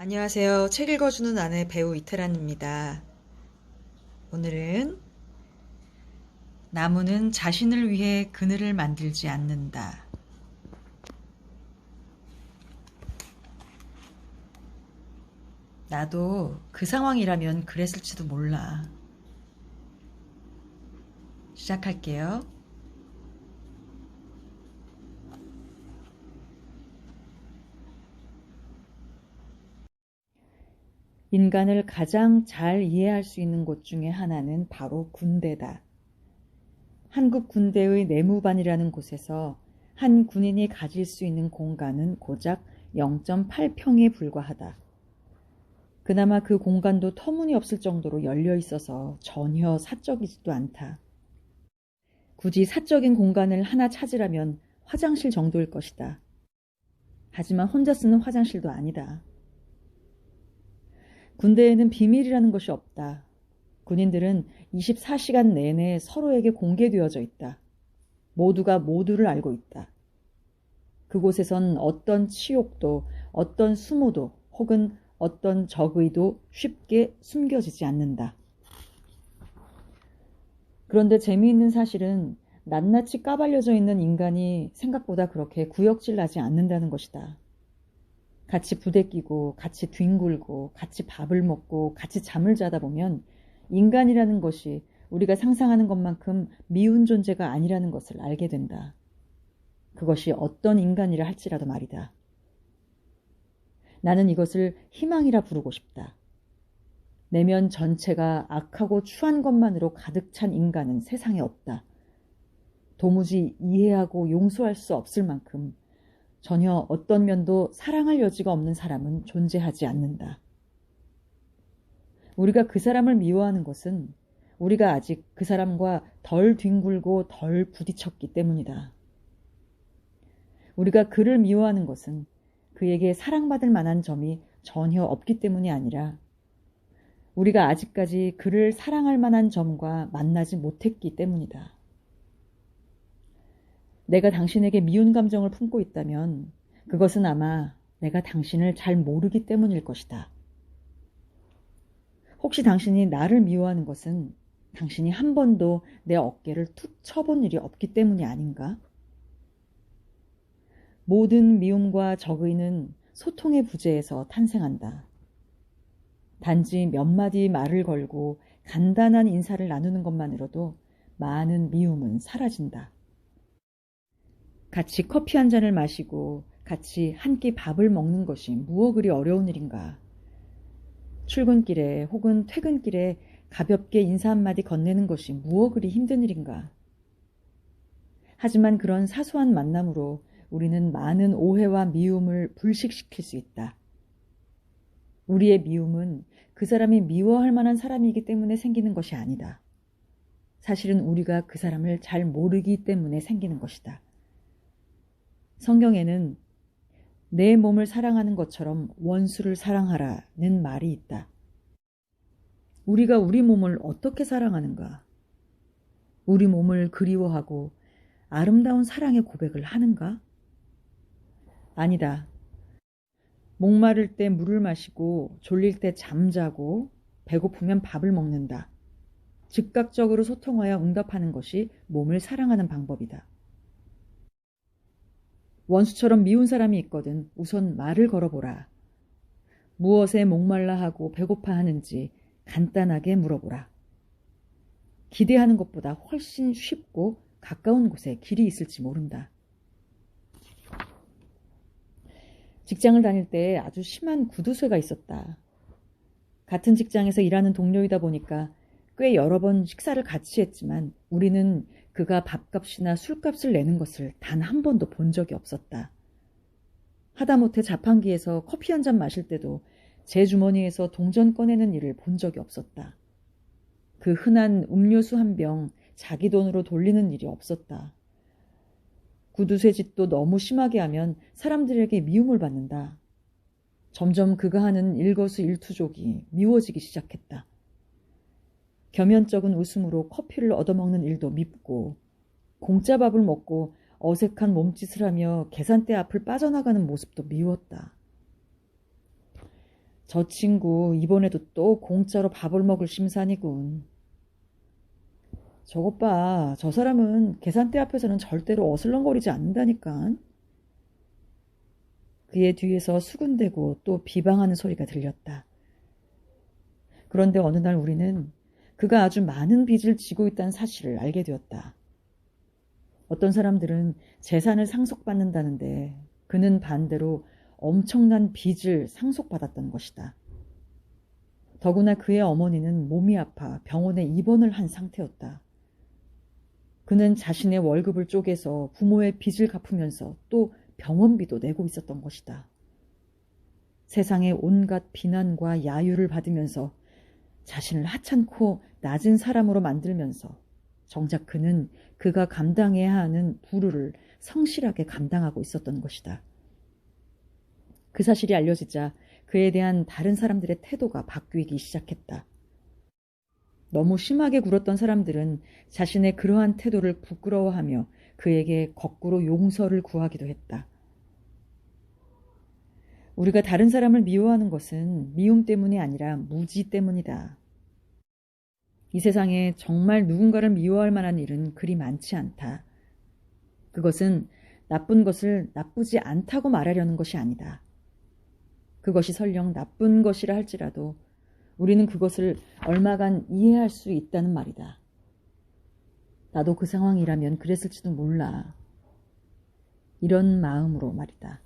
안녕하세요. 책 읽어주는 아내 배우 이태란입니다. 오늘은 나무는 자신을 위해 그늘을 만들지 않는다. 나도 그 상황이라면 그랬을지도 몰라. 시작할게요. 인간을 가장 잘 이해할 수 있는 곳 중에 하나는 바로 군대다. 한국 군대의 내무반이라는 곳에서 한 군인이 가질 수 있는 공간은 고작 0.8평에 불과하다. 그나마 그 공간도 터무니없을 정도로 열려 있어서 전혀 사적이지도 않다. 굳이 사적인 공간을 하나 찾으라면 화장실 정도일 것이다. 하지만 혼자 쓰는 화장실도 아니다. 군대에는 비밀이라는 것이 없다. 군인들은 24시간 내내 서로에게 공개되어져 있다. 모두가 모두를 알고 있다. 그곳에선 어떤 치욕도, 어떤 수모도, 혹은 어떤 적의도 쉽게 숨겨지지 않는다. 그런데 재미있는 사실은 낱낱이 까발려져 있는 인간이 생각보다 그렇게 구역질 나지 않는다는 것이다. 같이 부대 끼고, 같이 뒹굴고, 같이 밥을 먹고, 같이 잠을 자다 보면 인간이라는 것이 우리가 상상하는 것만큼 미운 존재가 아니라는 것을 알게 된다. 그것이 어떤 인간이라 할지라도 말이다. 나는 이것을 희망이라 부르고 싶다. 내면 전체가 악하고 추한 것만으로 가득 찬 인간은 세상에 없다. 도무지 이해하고 용서할 수 없을 만큼 전혀 어떤 면도 사랑할 여지가 없는 사람은 존재하지 않는다. 우리가 그 사람을 미워하는 것은 우리가 아직 그 사람과 덜 뒹굴고 덜 부딪혔기 때문이다. 우리가 그를 미워하는 것은 그에게 사랑받을 만한 점이 전혀 없기 때문이 아니라 우리가 아직까지 그를 사랑할 만한 점과 만나지 못했기 때문이다. 내가 당신에게 미운 감정을 품고 있다면 그것은 아마 내가 당신을 잘 모르기 때문일 것이다. 혹시 당신이 나를 미워하는 것은 당신이 한 번도 내 어깨를 툭 쳐본 일이 없기 때문이 아닌가? 모든 미움과 적의는 소통의 부재에서 탄생한다. 단지 몇 마디 말을 걸고 간단한 인사를 나누는 것만으로도 많은 미움은 사라진다. 같이 커피 한 잔을 마시고 같이 한 끼 밥을 먹는 것이 무엇 그리 어려운 일인가. 출근길에 혹은 퇴근길에 가볍게 인사 한마디 건네는 것이 무엇 그리 힘든 일인가. 하지만 그런 사소한 만남으로 우리는 많은 오해와 미움을 불식시킬 수 있다. 우리의 미움은 그 사람이 미워할 만한 사람이기 때문에 생기는 것이 아니다. 사실은 우리가 그 사람을 잘 모르기 때문에 생기는 것이다. 성경에는 내 몸을 사랑하는 것처럼 원수를 사랑하라는 말이 있다. 우리가 우리 몸을 어떻게 사랑하는가? 우리 몸을 그리워하고 아름다운 사랑의 고백을 하는가? 아니다. 목마를 때 물을 마시고 졸릴 때 잠자고 배고프면 밥을 먹는다. 즉각적으로 소통하여 응답하는 것이 몸을 사랑하는 방법이다. 원수처럼 미운 사람이 있거든 우선 말을 걸어보라. 무엇에 목말라 하고 배고파 하는지 간단하게 물어보라. 기대하는 것보다 훨씬 쉽고 가까운 곳에 길이 있을지 모른다. 직장을 다닐 때 아주 심한 구두쇠가 있었다. 같은 직장에서 일하는 동료이다 보니까 꽤 여러 번 식사를 같이 했지만 우리는 그가 밥값이나 술값을 내는 것을 단 한 번도 본 적이 없었다. 하다못해 자판기에서 커피 한 잔 마실 때도 제 주머니에서 동전 꺼내는 일을 본 적이 없었다. 그 흔한 음료수 한 병 자기 돈으로 돌리는 일이 없었다. 구두쇠짓도 너무 심하게 하면 사람들에게 미움을 받는다. 점점 그가 하는 일거수일투족이 미워지기 시작했다. 겸연쩍은 웃음으로 커피를 얻어먹는 일도 밉고 공짜 밥을 먹고 어색한 몸짓을 하며 계산대 앞을 빠져나가는 모습도 미웠다. 저 친구 이번에도 또 공짜로 밥을 먹을 심산이군. 저것 봐. 저 사람은 계산대 앞에서는 절대로 어슬렁거리지 않는다니까. 그의 뒤에서 수군대고 또 비방하는 소리가 들렸다. 그런데 어느 날 우리는 그가 아주 많은 빚을 지고 있다는 사실을 알게 되었다. 어떤 사람들은 재산을 상속받는다는데 그는 반대로 엄청난 빚을 상속받았던 것이다. 더구나 그의 어머니는 몸이 아파 병원에 입원을 한 상태였다. 그는 자신의 월급을 쪼개서 부모의 빚을 갚으면서 또 병원비도 내고 있었던 것이다. 세상의 온갖 비난과 야유를 받으면서 자신을 하찮고 낮은 사람으로 만들면서 정작 그는 그가 감당해야 하는 부르를 성실하게 감당하고 있었던 것이다. 그 사실이 알려지자 그에 대한 다른 사람들의 태도가 바뀌기 시작했다. 너무 심하게 굴었던 사람들은 자신의 그러한 태도를 부끄러워하며 그에게 거꾸로 용서를 구하기도 했다. 우리가 다른 사람을 미워하는 것은 미움 때문이 아니라 무지 때문이다. 이 세상에 정말 누군가를 미워할 만한 일은 그리 많지 않다. 그것은 나쁜 것을 나쁘지 않다고 말하려는 것이 아니다. 그것이 설령 나쁜 것이라 할지라도 우리는 그것을 얼마간 이해할 수 있다는 말이다. 나도 그 상황이라면 그랬을지도 몰라. 이런 마음으로 말이다.